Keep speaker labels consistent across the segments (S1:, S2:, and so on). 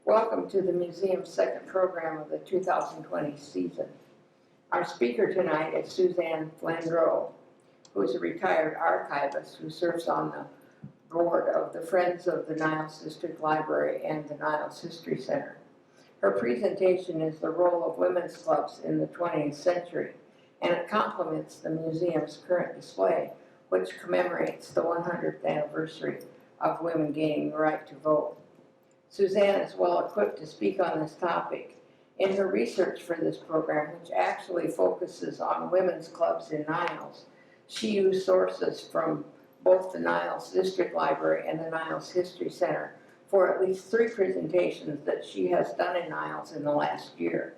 S1: Welcome to the museum's second program of the 2020 season. Our speaker tonight is Suzanne Flandreau, who is a retired archivist who serves on the board of the Friends of the Niles District Library and the Niles History Center. Her presentation is the role of women's clubs in the 20th century, and it complements the museum's current display, which commemorates the 100th anniversary of women gaining the right to vote. Suzanne is well equipped to speak on this topic. In her research for this program, which actually focuses on women's clubs in Niles, she used sources from both the Niles District Library and the Niles History Center for at least 3 presentations that she has done in Niles in the last year.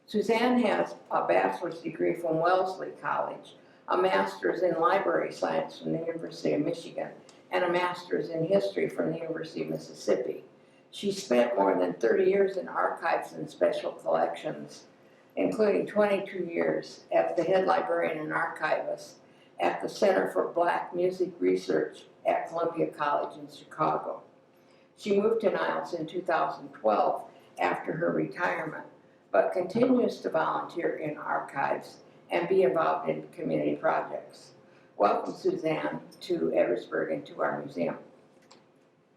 S1: Suzanne has a bachelor's degree from Wellesley College, a master's in library science from the University of Michigan, and a master's in history from the University of Mississippi. She spent more than 30 years in archives and special collections, including 22 years as the head librarian and archivist at the Center for Black Music Research at Columbia College in Chicago. She moved to Niles in 2012 after her retirement, but continues to volunteer in archives and be involved in community projects. Welcome, Suzanne, to Edwardsburg and to our museum.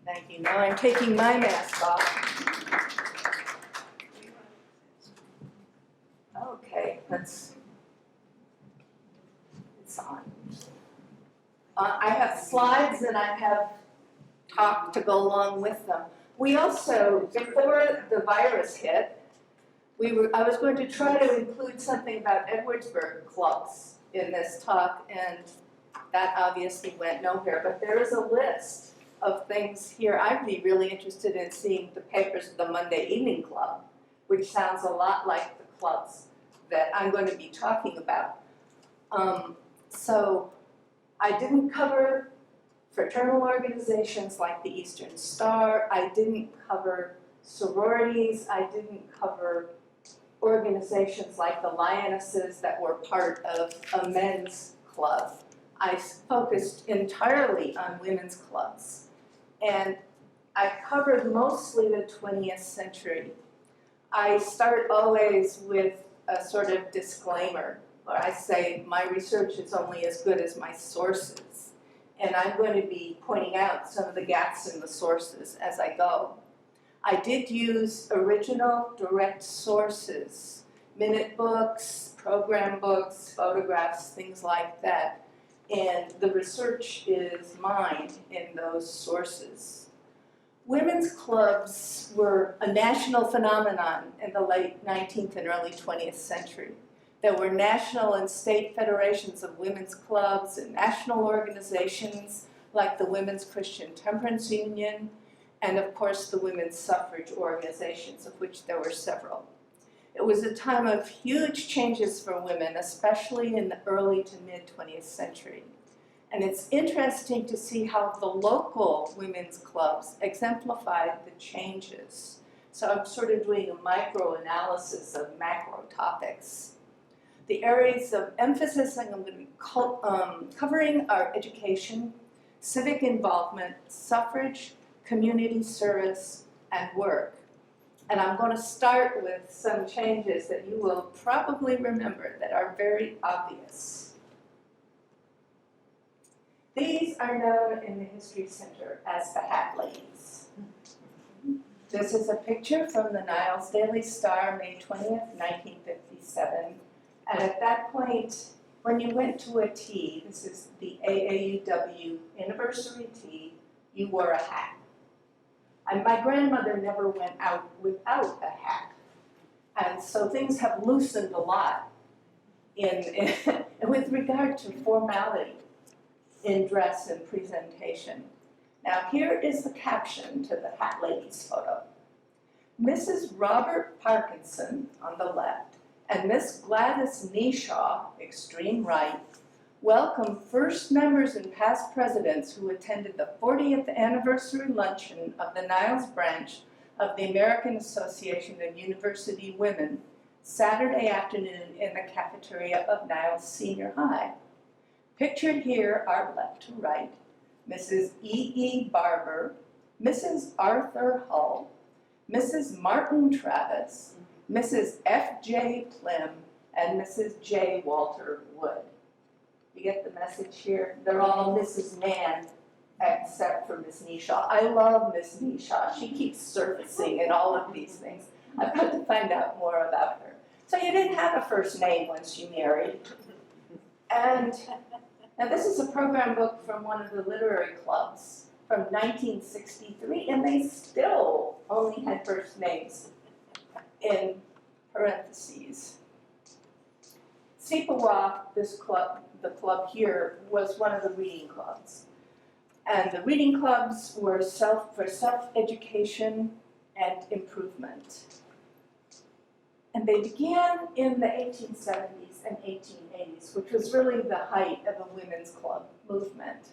S2: Thank you. Now I'm taking my mask off. Okay, it's on. I have slides and I have talk to go along with them. We also, before the virus hit, I was going to try to include something about Edwardsburg clubs in this talk, and that obviously went nowhere, but there is a list of things here. I'd be really interested in seeing the papers of the Monday Evening Club, which sounds a lot like the clubs that I'm going to be talking about. So I didn't cover fraternal organizations like the Eastern Star. I didn't cover sororities. I didn't cover organizations like the Lionesses that were part of a men's club. I focused entirely on women's clubs. And I covered mostly the 20th century. I start always with a sort of disclaimer, where I say my research is only as good as my sources. And I'm going to be pointing out some of the gaps in the sources as I go. I did use original direct sources, minute books, program books, photographs, things like that. And the research is mined in those sources. Women's clubs were a national phenomenon in the late 19th and early 20th century. There were national and state federations of women's clubs and national organizations like the Women's Christian Temperance Union, and of course the women's suffrage organizations, of which there were several. It was a time of huge changes for women, especially in the early to mid-20th century. And it's interesting to see how the local women's clubs exemplified the changes. So I'm sort of doing a micro-analysis of macro topics. The areas of emphasis I'm going to be covering are education, civic involvement, suffrage, community service, and work. And I'm going to start with some changes that you will probably remember that are very obvious. These are known in the History Center as the Hat Ladies. This is a picture from the Niles Daily Star, May 20th, 1957. And at that point, when you went to a tea, this is the AAUW anniversary tea, you wore a hat. And my grandmother never went out without a hat. And so things have loosened a lot with regard to formality in dress and presentation. Now here is the caption to the Hat Ladies photo. Mrs. Robert Parkinson on the left and Miss Gladys Neshaw, extreme right, welcome first members and past presidents who attended the 40th anniversary luncheon of the Niles branch of the American Association of University Women, Saturday afternoon in the cafeteria of Niles Senior High. Pictured here are left to right, Mrs. E.E. Barber, Mrs. Arthur Hull, Mrs. Martin Travis, Mrs. F.J. Plim, and Mrs. J. Walter Wood. You get the message here? They're all Mrs. Mann, except for Miss Nishaw. I love Miss Nishaw. She keeps surfacing in all of these things. I've got to find out more about her. So you didn't have a first name once you married. And now this is a program book from one of the literary clubs from 1963, and they still only had first names in parentheses. Sipawa, this club, the club here, was one of the reading clubs. And the reading clubs were for self-education and improvement. And they began in the 1870s and 1880s, which was really the height of the women's club movement.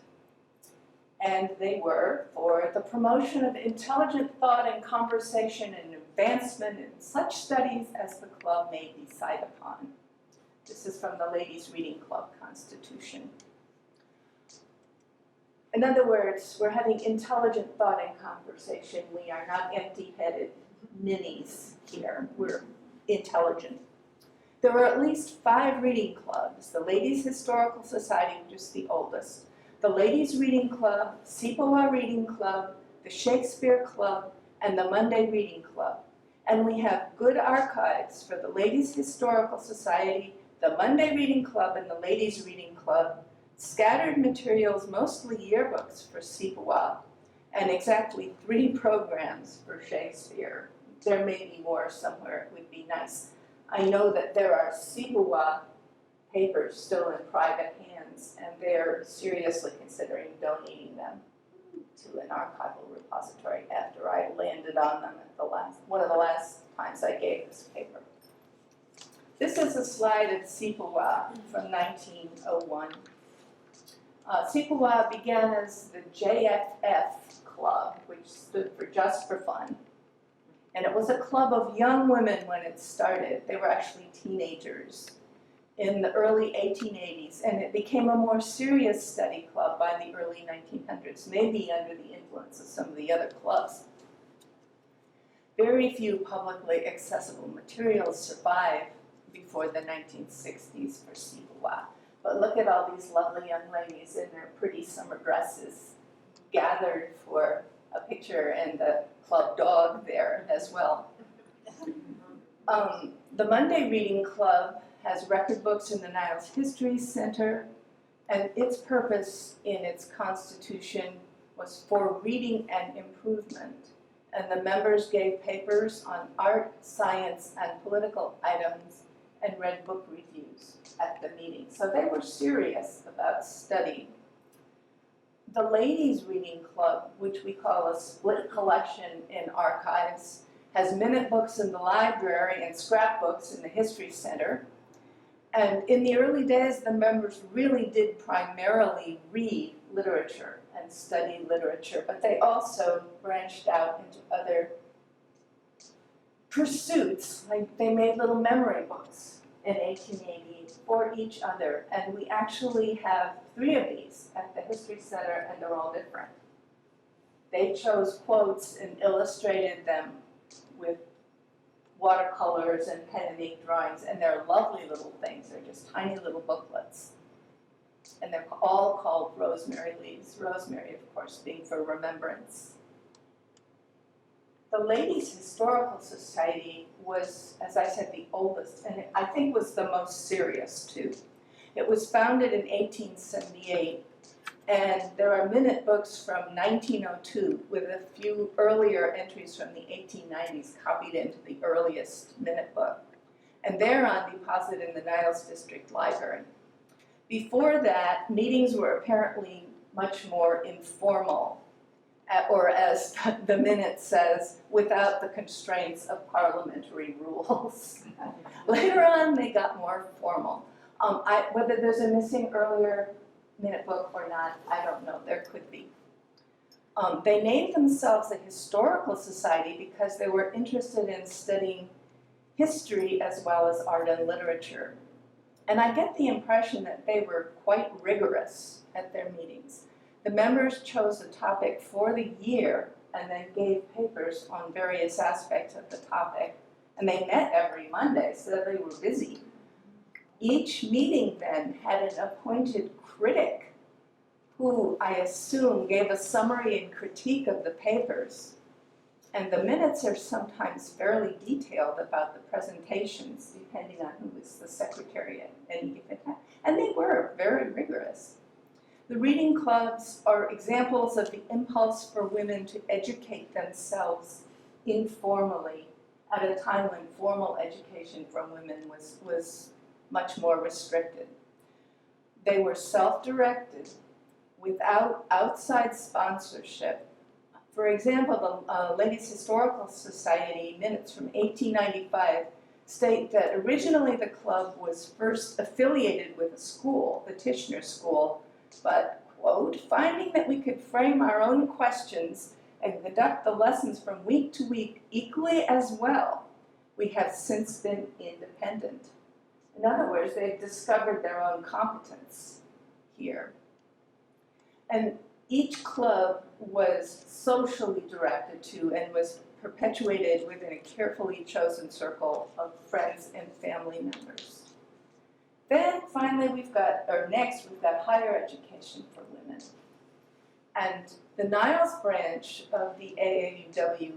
S2: And they were for the promotion of intelligent thought and conversation and advancement in such studies as the club may decide upon. This is from the Ladies' Reading Club Constitution. In other words, we're having intelligent thought and conversation. We are not empty-headed ninnies here. We're intelligent. There were at least 5 reading clubs: the Ladies' Historical Society, which is the oldest, the Ladies' Reading Club, Sipawa Reading Club, the Shakespeare Club, and the Monday Reading Club. And we have good archives for the Ladies' Historical Society, the Monday Reading Club, and the Ladies' Reading Club, scattered materials, mostly yearbooks for Sipawa, and exactly 3 programs for Shakespeare. There may be more somewhere, it would be nice. I know that there are Sipawa papers still in private hands, and they're seriously considering donating them to an archival repository after I landed on them at one of the last times I gave this paper. This is a slide of Sipawa from 1901. Sipawa began as the JFF Club, which stood for Just for Fun. And it was a club of young women when it started. They were actually teenagers in the early 1880s, and it became a more serious study club by the early 1900s, maybe under the influence of some of the other clubs. Very few publicly accessible materials survive before the 1960s for Sipawa. But look at all these lovely young ladies in their pretty summer dresses, gathered for a picture, and the club dog there as well. The Monday Reading Club has record books in the Niles History Center, and its purpose in its constitution was for reading and improvement. And the members gave papers on art, science, and political items, and read book reviews at the meeting. So they were serious about study. The Ladies' Reading Club, which we call a split collection in archives, has minute books in the library and scrapbooks in the History Center. And in the early days, the members really did primarily read literature and study literature, but they also branched out into other pursuits. Like they made little memory books in 1880 for each other, and we actually have 3 of these at the History Center, and they're all different. They chose quotes and illustrated them with watercolors and pen and ink drawings, and they're lovely little things. They're just tiny little booklets. And they're all called rosemary leaves. Rosemary, of course, being for remembrance. The Ladies' Historical Society was, as I said, the oldest, and I think was the most serious too. It was founded in 1878, and there are minute books from 1902 with a few earlier entries from the 1890s copied into the earliest minute book. And they're on deposit in the Niles District Library. Before that, meetings were apparently much more informal, or as the minute says, without the constraints of parliamentary rules. Later on, they got more formal. Whether there's a missing earlier minute book or not, I don't know. There could be. They named themselves a historical society because they were interested in studying history as well as art and literature. And I get the impression that they were quite rigorous at their meetings. The members chose a topic for the year and then gave papers on various aspects of the topic. And they met every Monday, so they were busy. Each meeting then had an appointed critic who, I assume, gave a summary and critique of the papers. And the minutes are sometimes fairly detailed about the presentations, depending on who was the secretary at any given time. And they were very rigorous. The reading clubs are examples of the impulse for women to educate themselves informally at a time when formal education from women was much more restricted. They were self-directed, without outside sponsorship. For example, the Ladies Historical Society minutes from 1895 state that originally the club was first affiliated with a school, the Tishner School, but, quote, finding that we could frame our own questions and conduct the lessons from week to week equally as well, we have since been independent. In other words, they've discovered their own competence here. And each club was socially directed to and was perpetuated within a carefully chosen circle of friends and family members. Then finally we've got higher education for women. And the Niles branch of the AAUW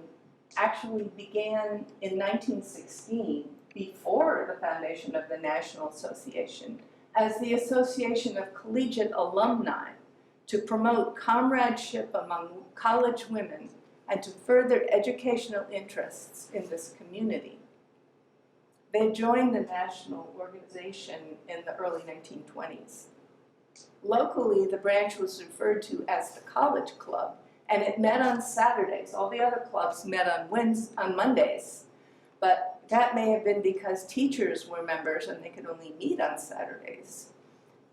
S2: actually began in 1916, before the foundation of the National Association, as the Association of Collegiate Alumni, to promote comradeship among college women and to further educational interests in this community. They joined the national organization in the early 1920s. Locally, the branch was referred to as the College Club, and it met on Saturdays. All the other clubs met on Mondays, but that may have been because teachers were members and they could only meet on Saturdays.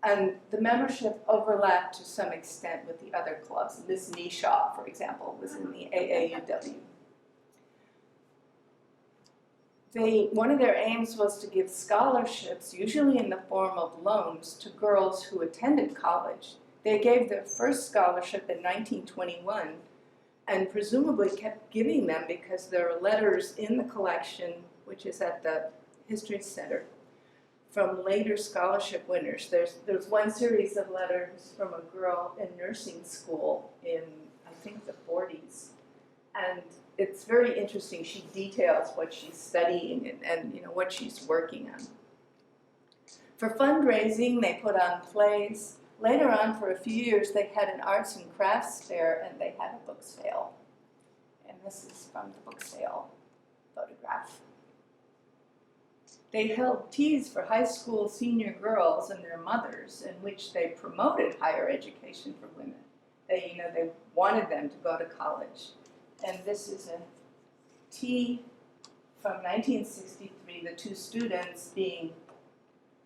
S2: And the membership overlapped to some extent with the other clubs. Miss Nishaw, for example, was in the AAUW. One of their aims was to give scholarships, usually in the form of loans, to girls who attended college. They gave their first scholarship in 1921 and presumably kept giving them because there are letters in the collection, which is at the History Center, from later scholarship winners. There's one series of letters from a girl in nursing school in, I think, the 40s. And it's very interesting. She details what she's studying and what she's working on. For fundraising, they put on plays. Later on, for a few years, they had an arts and crafts fair, and they had a book sale. And this is from the book sale photograph. They held teas for high school senior girls and their mothers, in which they promoted higher education for women. They wanted them to go to college. And this is a tea from 1963. The two students being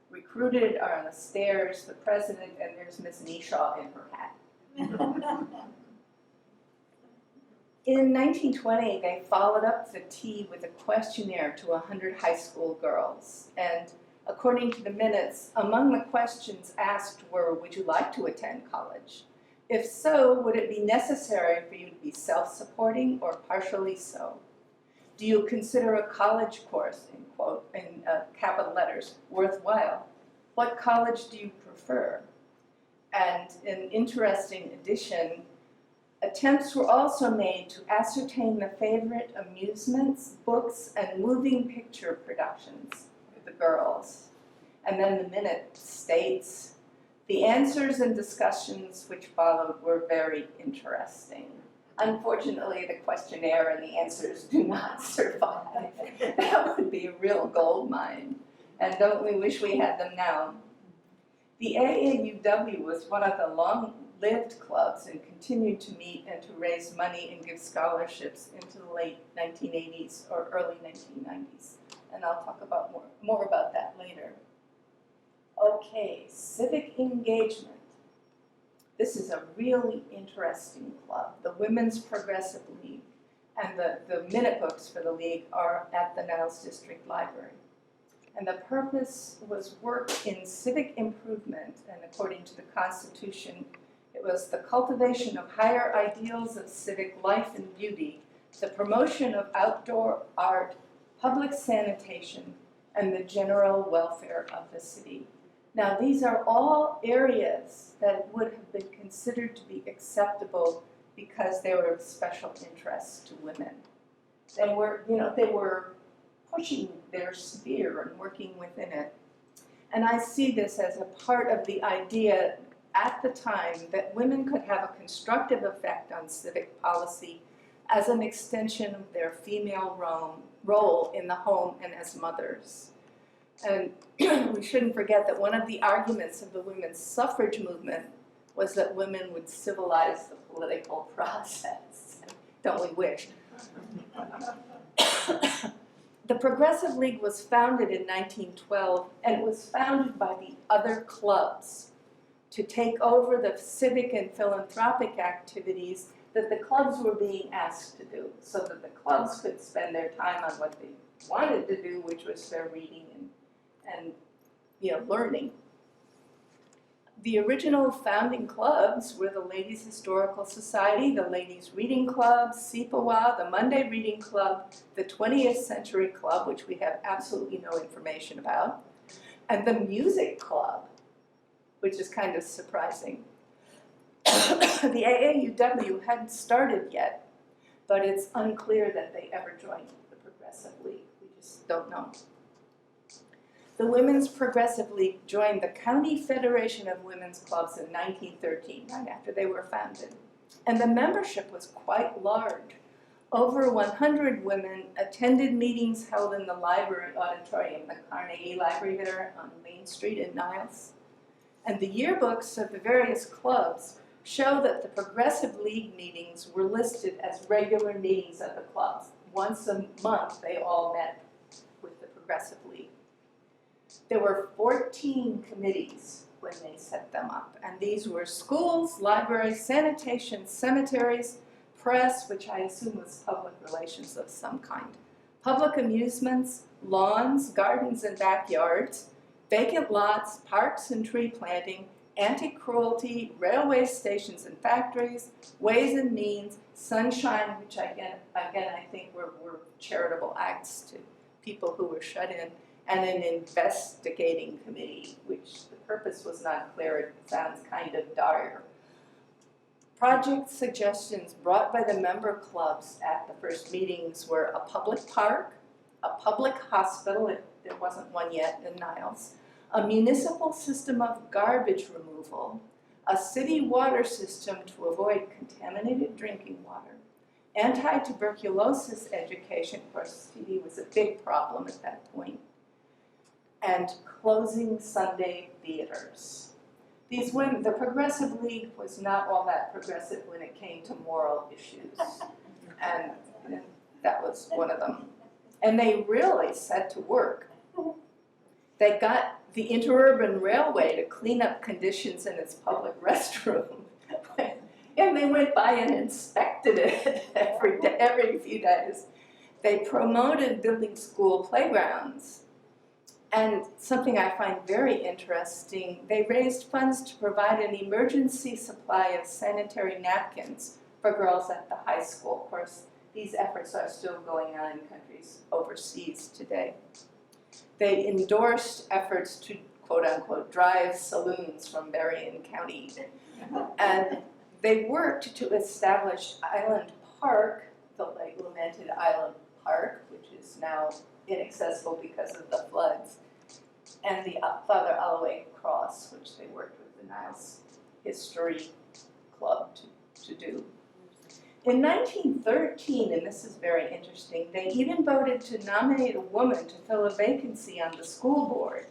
S2: recruited are on the stairs, the president, and there's Miss Nishaw in her hat. In 1920, they followed up the tea with a questionnaire to 100 high school girls. And according to the minutes, among the questions asked were, would you like to attend college? If so, would it be necessary for you to be self-supporting or partially so? Do you consider a college course, in quote, in capital letters, worthwhile? What college do you prefer? And an interesting addition, attempts were also made to ascertain the favorite amusements, books, and moving picture productions of the girls. And then the minute states, the answers and discussions which followed were very interesting. Unfortunately, the questionnaire and the answers do not survive. That would be a real gold mine. And don't we wish we had them now? The AAUW was one of the long-lived clubs and continued to meet and to raise money and give scholarships into the late 1980s or early 1990s. And I'll talk about more about that later. Okay, civic engagement. This is a really interesting club. The Women's Progressive League and the minute books for the league are at the Niles District Library. And the purpose was work in civic improvement, and according to the Constitution, It was the cultivation of higher ideals of civic life and beauty, the promotion of outdoor art, public sanitation, and the general welfare of the city. Now, these are all areas that would have been considered to be acceptable because they were of special interest to women. They were pushing their sphere and working within it. And I see this as a part of the idea at the time that women could have a constructive effect on civic policy as an extension of their female role in the home and as mothers. And we shouldn't forget that one of the arguments of the women's suffrage movement was that women would civilize the political process. Don't we wish? The Progressive League was founded in 1912, and it was founded by the other clubs to take over the civic and philanthropic activities that the clubs were being asked to do, so that the clubs could spend their time on what they wanted to do, which was their reading and learning. The original founding clubs were the Ladies Historical Society, the Ladies Reading Club, SIPAWA, the Monday Reading Club, the 20th Century Club, which we have absolutely no information about, and the Music Club, which is kind of surprising. The AAUW hadn't started yet, but it's unclear that they ever joined the Progressive League. We just don't know. The Women's Progressive League joined the County Federation of Women's Clubs in 1913, right after they were founded. And the membership was quite large. Over 100 women attended meetings held in the library auditorium, the Carnegie Library there on Main Street in Niles. And the yearbooks of the various clubs show that the Progressive League meetings were listed as regular meetings of the clubs. Once a month, they all met with the Progressive League. There were 14 committees when they set them up, and these were schools, libraries, sanitation, cemeteries, press, which I assume was public relations of some kind, public amusements, lawns, gardens and backyards, vacant lots, parks and tree planting, anti-cruelty, railway stations and factories, ways and means, sunshine, which again I think were charitable acts to people who were shut in, and an investigating committee, which the purpose was not clear. It sounds kind of dire. Project suggestions brought by the member clubs at the first meetings were a public park, a public hospital, there wasn't one yet in Niles, a municipal system of garbage removal, a city water system to avoid contaminated drinking water, anti-tuberculosis education, of course TB was a big problem at that point, and closing Sunday theaters. These women, the Progressive League was not all that progressive when it came to moral issues, and that was one of them. And they really set to work. They got the Interurban Railway to clean up conditions in its public restroom, and they went by and inspected it every few days. They promoted building school playgrounds. And something I find very interesting, they raised funds to provide an emergency supply of sanitary napkins for girls at the high school. Of course, these efforts are still going on in countries overseas today. They endorsed efforts to, quote unquote, drive saloons from Berrien County. And they worked to establish Island Park, the late lamented Island Park, which is now inaccessible because of the floods, and the Father Alloway Cross, which they worked with the Niles History Club to do. In 1913, and this is very interesting, they even voted to nominate a woman to fill a vacancy on the school board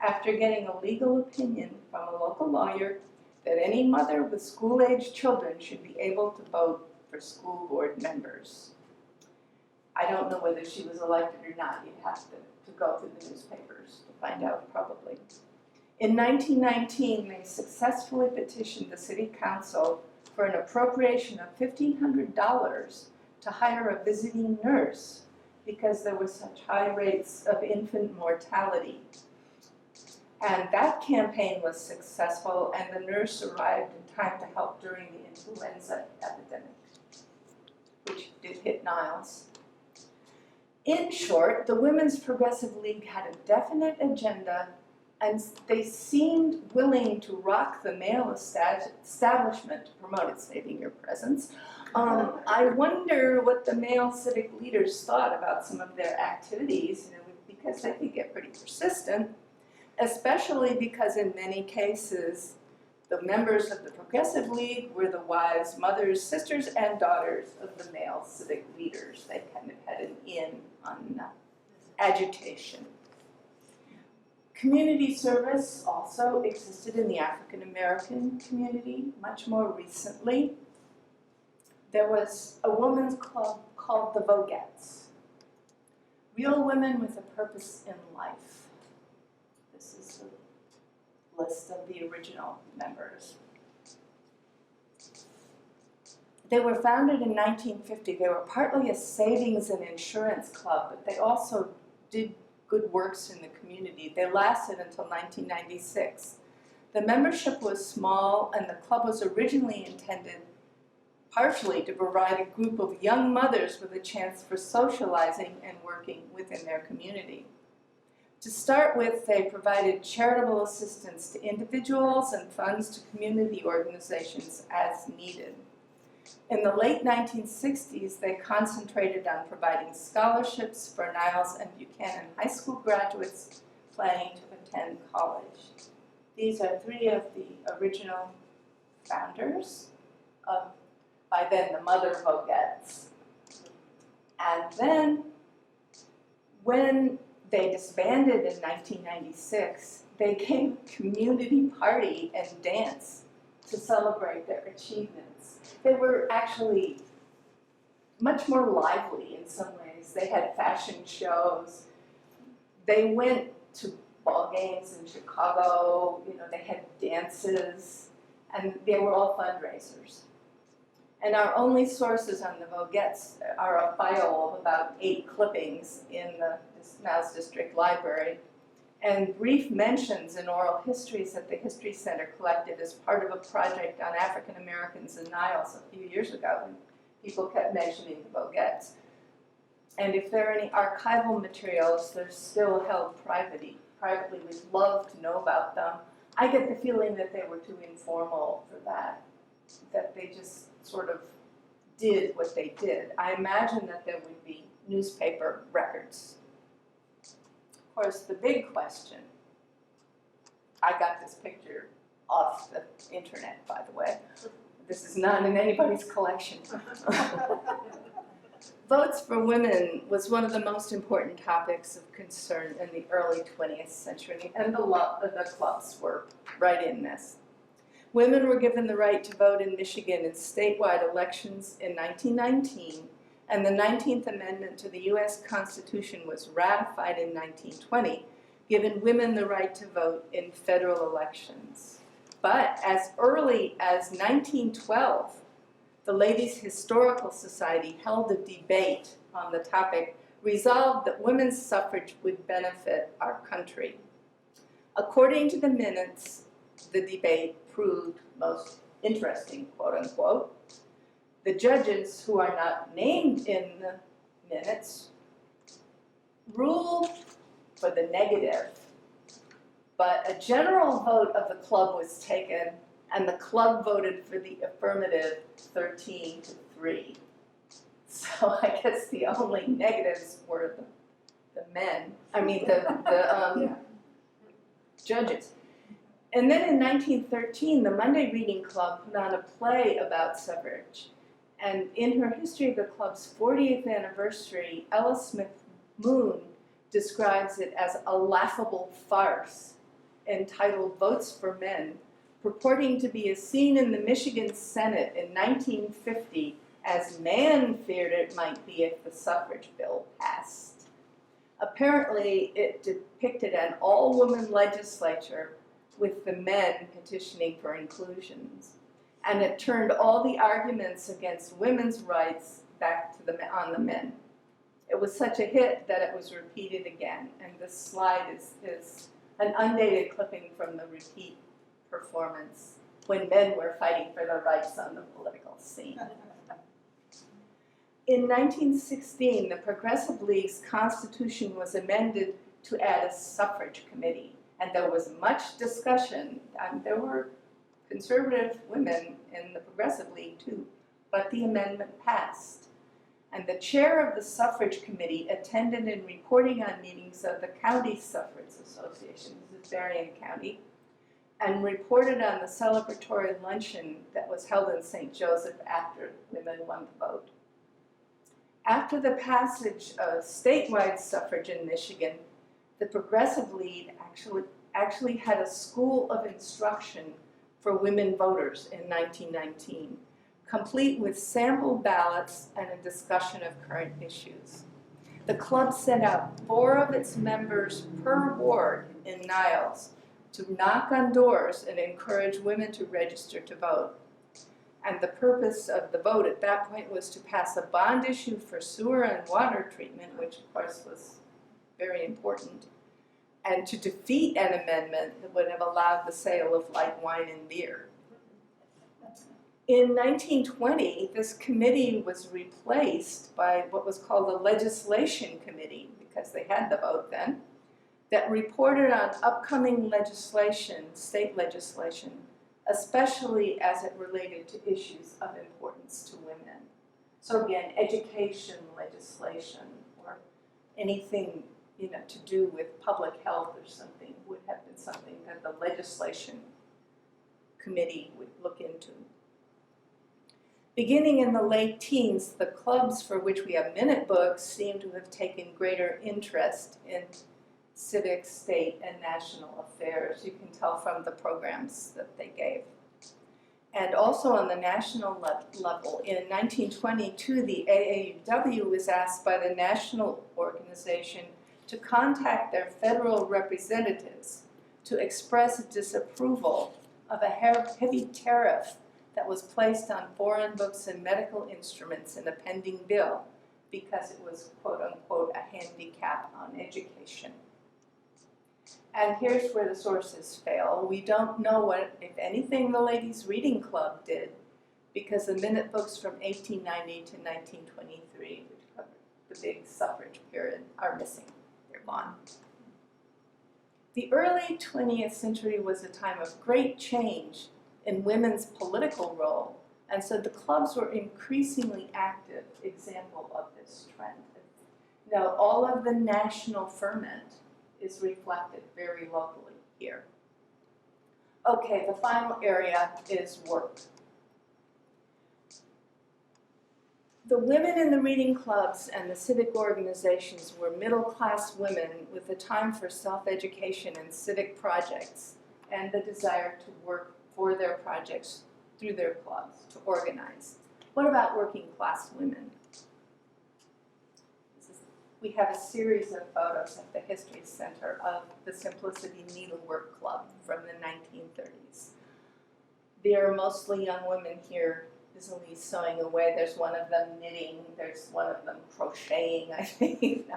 S2: after getting a legal opinion from a local lawyer that any mother with school-age children should be able to vote for school board members. I don't know whether she was elected or not. You'd have to go through the newspapers to find out, probably. In 1919, they successfully petitioned the city council for an appropriation of $1,500 to hire a visiting nurse because there were such high rates of infant mortality. And that campaign was successful, and the nurse arrived in time to help during the influenza epidemic, which did hit Niles. In short, the Women's Progressive League had a definite agenda, and they seemed willing to rock the male establishment to promote its saving your presence. I wonder what the male civic leaders thought about some of their activities, because they could get pretty persistent, especially because in many cases, the members of the Progressive League were the wives, mothers, sisters, and daughters of the male civic leaders. They kind of had an in on agitation. Community service also existed in the African American community much more recently. There was a women's club called the Voguettes, Real Women with a Purpose in Life. This is the list of the original members. They were founded in 1950. They were partly a savings and insurance club, but they also did good works in the community. They lasted until 1996. The membership was small, and the club was originally intended partially to provide a group of young mothers with a chance for socializing and working within their community. To start with, they provided charitable assistance to individuals and funds to community organizations as needed. In the late 1960s, they concentrated on providing scholarships for Niles and Buchanan high school graduates planning to attend college. These are three of the original founders of, by then, the Mother Voguettes. And then, when they disbanded in 1996, they gave a community party and dance to celebrate their achievements. They were actually much more lively in some ways. They had fashion shows. They went to ball games in Chicago. They had dances, and they were all fundraisers. And our only sources on the Voguettes are a file of about 8 clippings in the Niles District Library, and brief mentions in oral histories that the History Center collected as part of a project on African Americans in Niles a few years ago, and people kept mentioning the Voguettes. And if there are any archival materials, they're still held privately. We'd love to know about them. I get the feeling that they were too informal for that they just sort of did what they did. I imagine that there would be newspaper records. Of course, the big question, I got this picture off the internet, by the way. This is not in anybody's collection. Votes for women was one of the most important topics of concern in the early 20th century, and the clubs were right in this. Women were given the right to vote in Michigan in statewide elections in 1919, and the 19th Amendment to the U.S. Constitution was ratified in 1920, giving women the right to vote in federal elections. But as early as 1912, the Ladies' Historical Society held a debate on the topic, resolved that women's suffrage would benefit our country. According to the minutes, the debate proved most interesting, quote unquote. The judges, who are not named in the minutes, ruled for the negative, but a general vote of the club was taken, and the club voted for the affirmative 13-3. So I guess the only negatives were the judges. And then in 1913, the Monday Reading Club put on a play about suffrage. And in her history of the club's 40th anniversary, Ella Smith Moon describes it as a laughable farce entitled Votes for Men, purporting to be a scene in the Michigan Senate in 1950 as man feared it might be if the suffrage bill passed. Apparently, it depicted an all-woman legislature with the men petitioning for inclusions. And it turned all the arguments against women's rights back to on the men. It was such a hit that it was repeated again. And this slide an undated clipping from the repeat performance when men were fighting for their rights on the political scene. In 1916, the Progressive League's constitution was amended to add a suffrage committee, and there was much discussion, and there were conservative women in the Progressive League too, but the amendment passed. And the chair of the suffrage committee attended in reporting on meetings of the County Suffrage Association, this is Berrien County, and reported on the celebratory luncheon that was held in St. Joseph after women won the vote. After the passage of statewide suffrage in Michigan, the Progressive League actually had a school of instruction for women voters in 1919, complete with sample ballots and a discussion of current issues. The club sent out 4 of its members per ward in Niles to knock on doors and encourage women to register to vote. And the purpose of the vote at that point was to pass a bond issue for sewer and water treatment, which of course was very important, and to defeat an amendment that would have allowed the sale of light wine and beer. In 1920, this committee was replaced by what was called the Legislation Committee, because they had the vote then, that reported on upcoming legislation, state legislation, especially as it related to issues of importance to women. So again, education legislation or anything to do with public health or something would have been something that the legislation committee would look into. Beginning in the late teens, the clubs for which we have minute books seem to have taken greater interest in civic, state, and national affairs. You can tell from the programs that they gave. And also on the national level, in 1922, the AAUW was asked by the national organization to contact their federal representatives to express disapproval of a heavy tariff that was placed on foreign books and medical instruments in a pending bill because it was, quote unquote, a handicap on education. And here's where the sources fail. We don't know what, if anything, the Ladies' Reading Club did, because the minute books from 1890 to 1923, which covered the big suffrage period, are missing. They're gone. The early 20th century was a time of great change in women's political role, and so the clubs were increasingly active example of this trend. Now, all of the national ferment is reflected very locally here. Okay, the final area is work. The women in the reading clubs and the civic organizations were middle-class women with the time for self-education and civic projects and the desire to work for their projects through their clubs, to organize. What about working-class women? We have a series of photos at the History Center of the Simplicity Needlework Club from the 1930s. There are mostly young women here busily sewing away. There's one of them knitting, there's one of them crocheting, I think.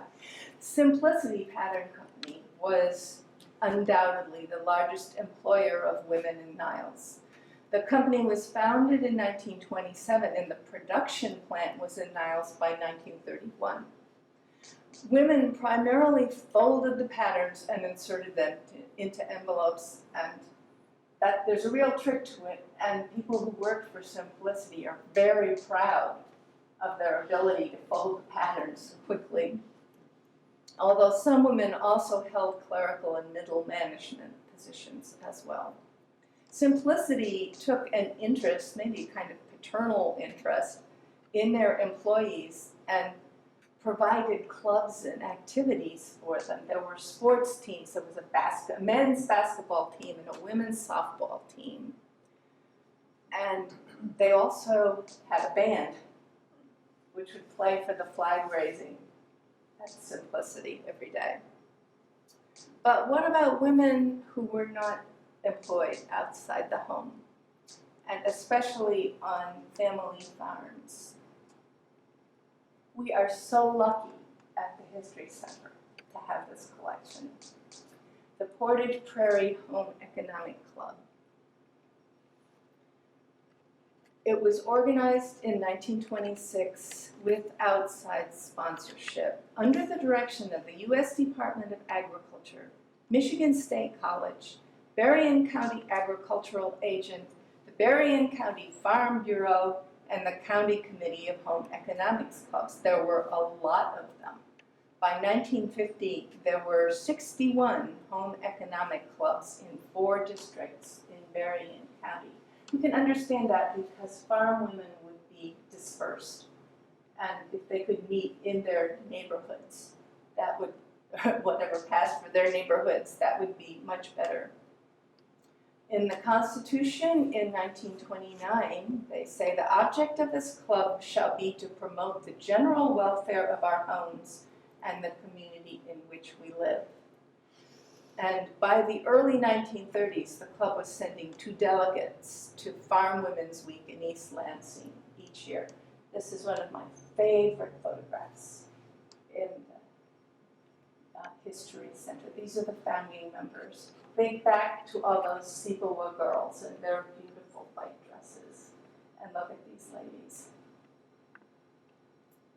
S2: Simplicity Pattern Company was undoubtedly the largest employer of women in Niles. The company was founded in 1927 and the production plant was in Niles by 1931. Women primarily folded the patterns and inserted them into envelopes, and there's a real trick to it, and people who worked for Simplicity are very proud of their ability to fold the patterns quickly. Although some women also held clerical and middle management positions as well. Simplicity took an interest, maybe a kind of paternal interest, in their employees and provided clubs and activities for them. There were sports teams. There was a men's basketball team and a women's softball team. And they also had a band, which would play for the flag raising at Simplicity every day. But what about women who were not employed outside the home, and especially on family farms? We are so lucky at the History Center to have this collection. the Portage Prairie Home Economic Club. It was organized in 1926 with outside sponsorship under the direction of the U.S. Department of Agriculture, Michigan State College, Berrien County Agricultural Agent, the Berrien County Farm Bureau, and the County Committee of Home Economics Clubs. There were a lot of them. By 1950, there were 61 home economic clubs in 4 districts in Berrien County. You can understand that because farm women would be dispersed. And if they could meet in their neighborhoods, that would, whatever passed for their neighborhoods, that would be much better. In the Constitution in 1929, they say the object of this club shall be to promote the general welfare of our homes and the community in which we live. And by the early 1930s, the club was sending 2 delegates to Farm Women's Week in East Lansing each year. This is one of my favorite photographs in the History Center. These are the founding members. Think back to all those Sipawa girls and their beautiful white dresses. And look at these ladies.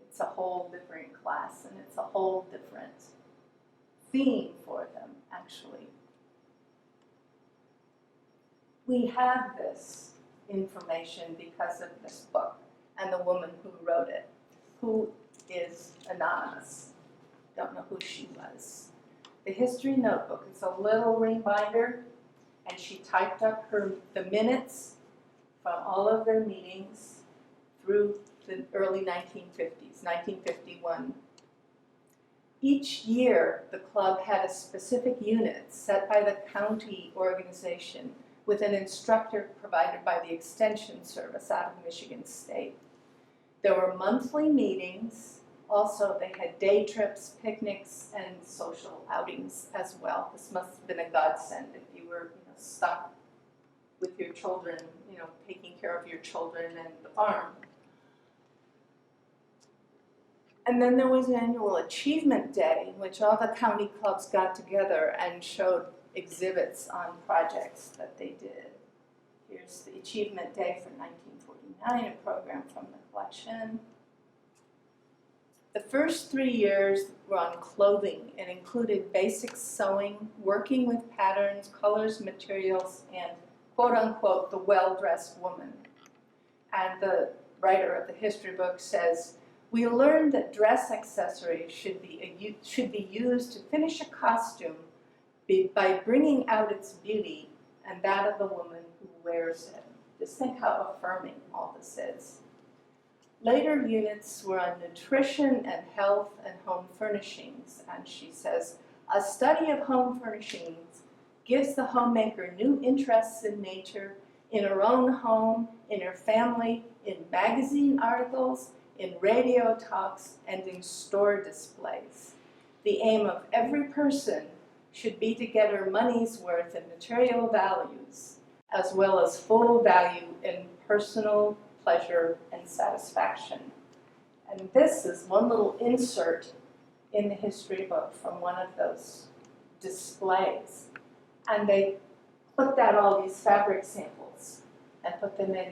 S2: It's a whole different class, and it's a whole different theme for them, actually. We have this information because of this book and the woman who wrote it, who is anonymous. Don't know who she was. The History Notebook, it's a little ring binder, and she typed up the minutes from all of their meetings through the early 1950s, 1951. Each year, the club had a specific unit set by the county organization with an instructor provided by the Extension Service out of Michigan State. There were monthly meetings. Also, they had day trips, picnics, and social outings as well. This must have been a godsend if you were stuck with your children, taking care of your children and the farm. And then there was an annual Achievement Day, in which all the county clubs got together and showed exhibits on projects that they did. Here's the Achievement Day for 1949, a program from the collection. The first 3 years were on clothing and included basic sewing, working with patterns, colors, materials, and quote-unquote, the well-dressed woman. And the writer of the history book says, we learned that dress accessories should be used to finish a costume by bringing out its beauty and that of the woman who wears it. Just think how affirming all this is. Later units were on nutrition and health and home furnishings, and she says, a study of home furnishings gives the homemaker new interests in nature, in her own home, in her family, in magazine articles, in radio talks, and in store displays. The aim of every person should be to get her money's worth in material values, as well as full value in personal pleasure and satisfaction. And this is one little insert in the history book from one of those displays. And they clipped out all these fabric samples and put them in,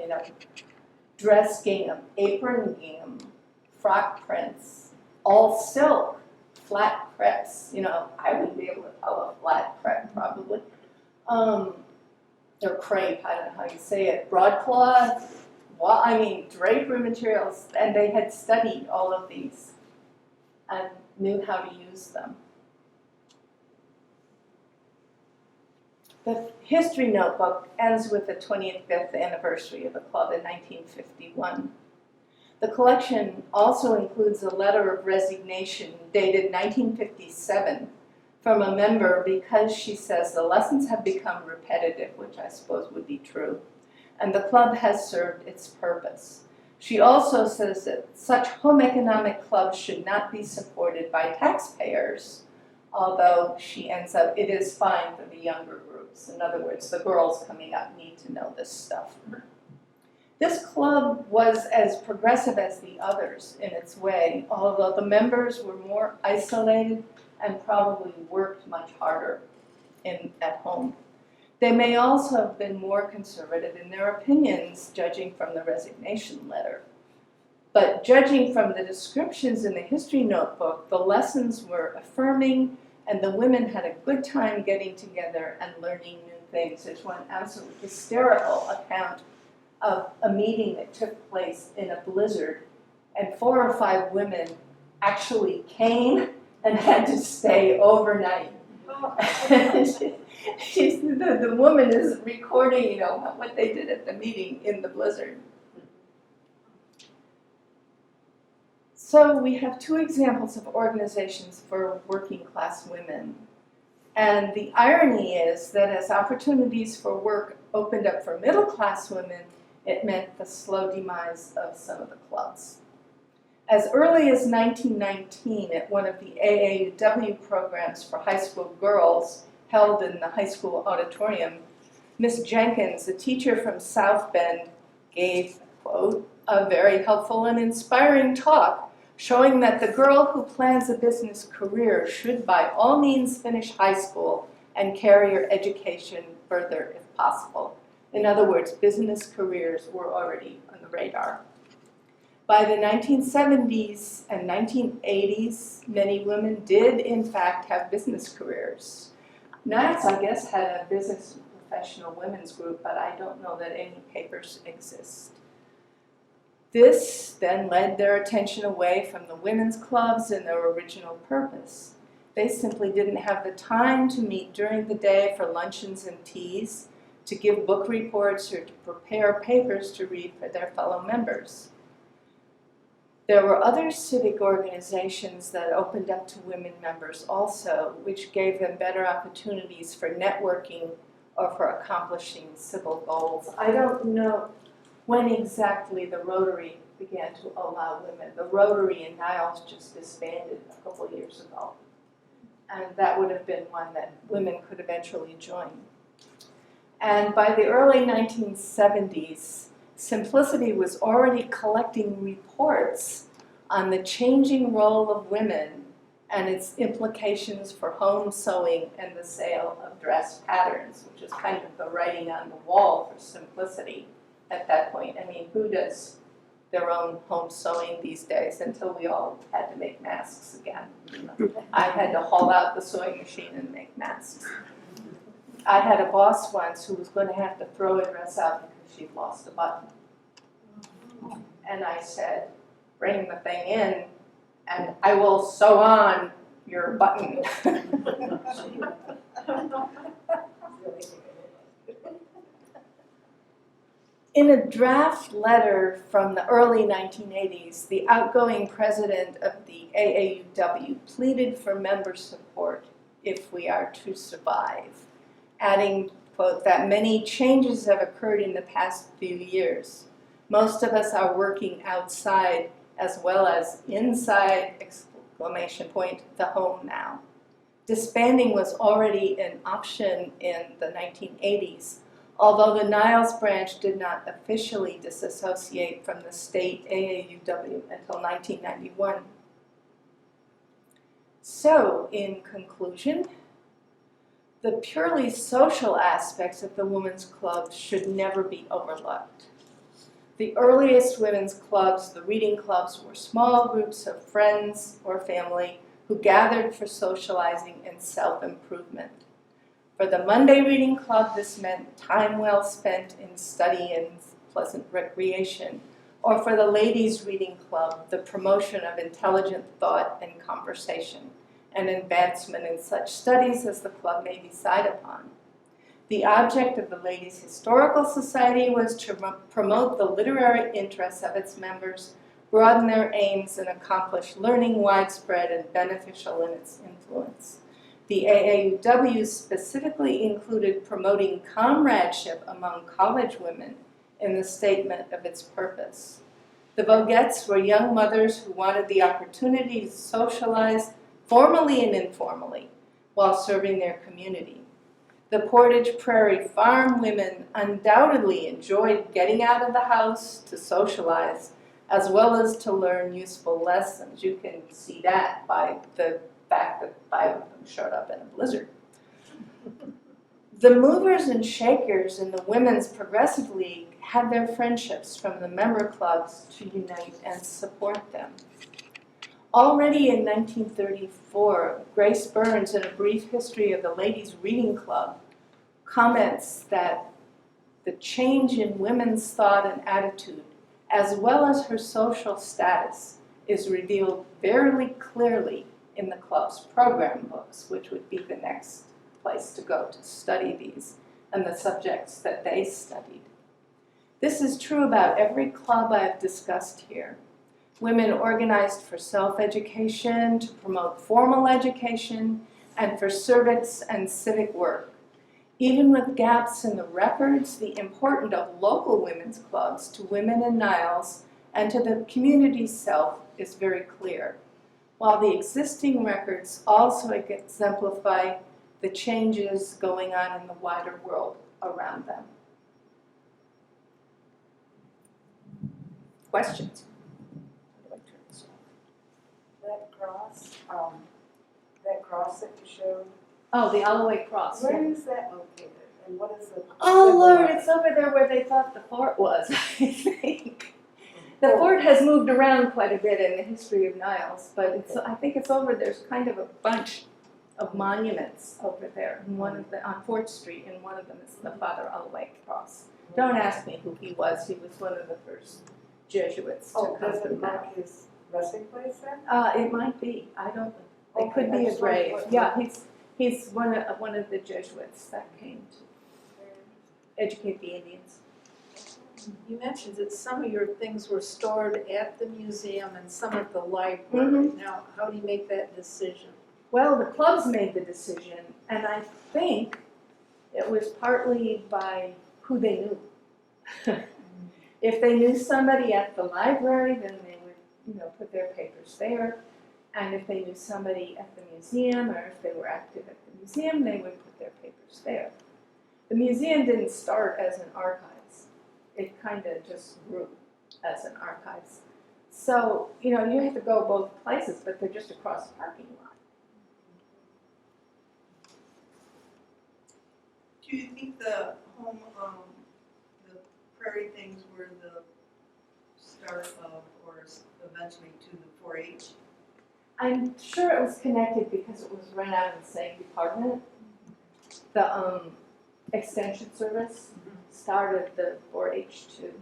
S2: dress gingham, apron gingham, frock prints, all silk, flat crepes. I wouldn't be able to tell a flat crepe probably. Or crepe, I don't know how you say it, broadcloth, drapery materials, and they had studied all of these and knew how to use them. The history notebook ends with the 25th anniversary of the club in 1951. The collection also includes a letter of resignation dated 1957 from a member because she says the lessons have become repetitive, which I suppose would be true, and the club has served its purpose. She also says that such home economic clubs should not be supported by taxpayers, although she ends up, it is fine for the younger groups. In other words, the girls coming up need to know this stuff. This club was as progressive as the others in its way, although the members were more isolated and probably worked much harder at home. They may also have been more conservative in their opinions, judging from the resignation letter. But judging from the descriptions in the history notebook, the lessons were affirming, and the women had a good time getting together and learning new things. There's one absolutely hysterical account of a meeting that took place in a blizzard, and 4 or 5 women actually came and had to stay overnight. The woman is recording, what they did at the meeting in the blizzard. So we have 2 examples of organizations for working class women. And the irony is that as opportunities for work opened up for middle class women, it meant the slow demise of some of the clubs. As early as 1919, at one of the AAUW programs for high school girls held in the high school auditorium, Miss Jenkins, a teacher from South Bend, gave, quote, a very helpful and inspiring talk showing that the girl who plans a business career should by all means finish high school and carry her education further if possible. In other words, business careers were already on the radar. By the 1970s and 1980s, many women did in fact have business careers. Niles, I guess, had a business and professional women's group, but I don't know that any papers exist. This then led their attention away from the women's clubs and their original purpose. They simply didn't have the time to meet during the day for luncheons and teas, to give book reports, or to prepare papers to read for their fellow members. There were other civic organizations that opened up to women members also, which gave them better opportunities for networking or for accomplishing civil goals. I don't know when exactly the Rotary began to allow women. The Rotary in Niles just disbanded a couple years ago. And that would have been one that women could eventually join. And by the early 1970s, Simplicity was already collecting reports on the changing role of women and its implications for home sewing and the sale of dress patterns, which is kind of the writing on the wall for Simplicity at that point. I mean, who does their own home sewing these days until we all had to make masks again? I had to haul out the sewing machine and make masks. I had a boss once who was going to have to throw a dress out because she'd lost a button. And I said, bring the thing in and I will sew on your button. In a draft letter from the early 1980s, the outgoing president of the AAUW pleaded for member support if we are to survive, adding, quote, that many changes have occurred in the past few years. Most of us are working outside as well as inside, exclamation point, the home now. Disbanding was already an option in the 1980s, although the Niles branch did not officially disassociate from the state AAUW until 1991. So, in conclusion, the purely social aspects of the women's clubs should never be overlooked. The earliest women's clubs, the reading clubs, were small groups of friends or family who gathered for socializing and self-improvement. For the Monday Reading Club, this meant time well spent in study and pleasant recreation. Or for the Ladies Reading Club, the promotion of intelligent thought and conversation, and advancement in such studies as the club may decide upon. The object of the Ladies Historical Society was to promote the literary interests of its members, broaden their aims, and accomplish learning widespread and beneficial in its influence. The AAUW specifically included promoting comradeship among college women in the statement of its purpose. The Vogettes were young mothers who wanted the opportunity to socialize formally and informally while serving their community. The Portage Prairie farm women undoubtedly enjoyed getting out of the house to socialize as well as to learn useful lessons. You can see that by the fact that 5 of them showed up in a blizzard. The movers and shakers in the Women's Progressive League had their friendships from the member clubs to unite and support them. Already in 1934, Grace Burns, in A Brief History of the Ladies' Reading Club, comments that the change in women's thought and attitude, as well as her social status, is revealed very clearly in the club's program books, which would be the next place to go to study these and the subjects that they studied. This is true about every club I have discussed here. Women organized for self-education, to promote formal education, and for service and civic work. Even with gaps in the records, the importance of local women's clubs to women in Niles and to the community itself is very clear, while the existing records also exemplify the changes going on in the wider world around them. Questions?
S3: That cross that you showed,
S2: Oh, the Alloway Cross.
S3: where is that located, and what is the?
S2: Oh
S3: symbol
S2: Lord,
S3: of
S2: it's
S3: it?
S2: over there where they thought the fort was, I think. The fort has moved around quite a bit in the history of Niles, but I think it's over, there's kind of a bunch of monuments over there, and one of the, on 4th Street, and one of them is the Father Alloway Cross. Don't ask me who he was one of the first Jesuits to
S3: Oh,
S2: come
S3: does
S2: through
S3: it
S2: now.
S3: mark his resting place then?
S2: It might be, I don't, it
S3: Okay,
S2: could
S3: I
S2: be a
S3: just wondered
S2: grave,
S3: what-
S2: yeah, he's one of the Jesuits that came to educate the Indians.
S4: You mentioned that some of your things were stored at the museum and some at the library. Now, how do you make that decision?
S2: Well, the clubs made the decision, and I think it was partly by who they knew. If they knew somebody at the library, then they would, put their papers there. And if they knew somebody at the museum, or if they were active at the museum, they would put their papers there. The museum didn't start as an archives. It kind of just grew as an archives. So, you have to go both places, but they're just across the parking lot.
S5: Do you think the home, the prairie things were the start of, or eventually to the 4-H?
S2: I'm sure it was connected because it was run out of the same department. The extension service started the 4-H too.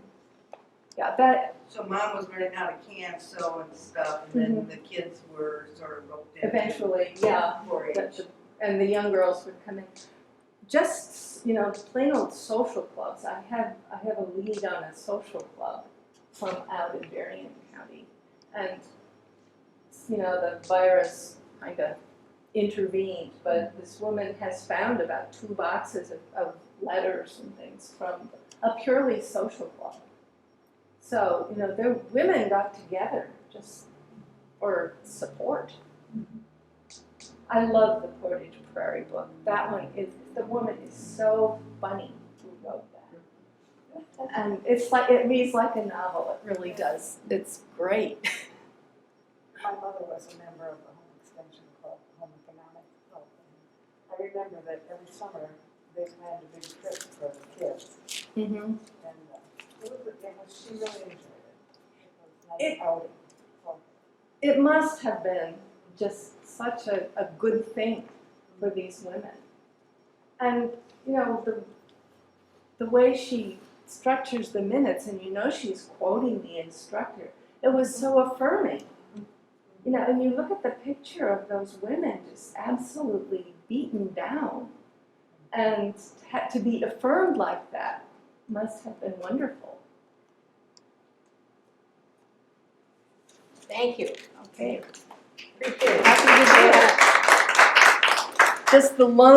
S2: Yeah, that
S5: So mom was learning how to can sew and stuff, and then the kids were sort of roped in.
S2: eventually, yeah.
S5: 4-H.
S2: And the young girls would come in. Just, plain old social clubs. I have a lead on a social club from out in Berrien County. And, the virus kind of intervened, but this woman has found about 2 boxes of letters and things from a purely social club. So, the women got together just for support. I love the Portage Prairie book. That one is, the woman is so funny who wrote that. And it reads like a novel, it really does. It's great.
S3: My mother was a member of the Home Extension Club, Home Economic Club. I remember that every summer they planned a big trip for the kids,
S2: Mm-hmm.
S3: and she really enjoyed it. It was a nice outing. So,
S2: It must have been just such a good thing for these women. And, the way she structures the minutes, and she's quoting the instructor, it was so affirming. And you look at the picture of those women just absolutely beaten down, and to be affirmed like that must have been wonderful.
S1: Thank you.
S2: Okay.
S1: Appreciate it.
S2: Happy to do it. Just the lone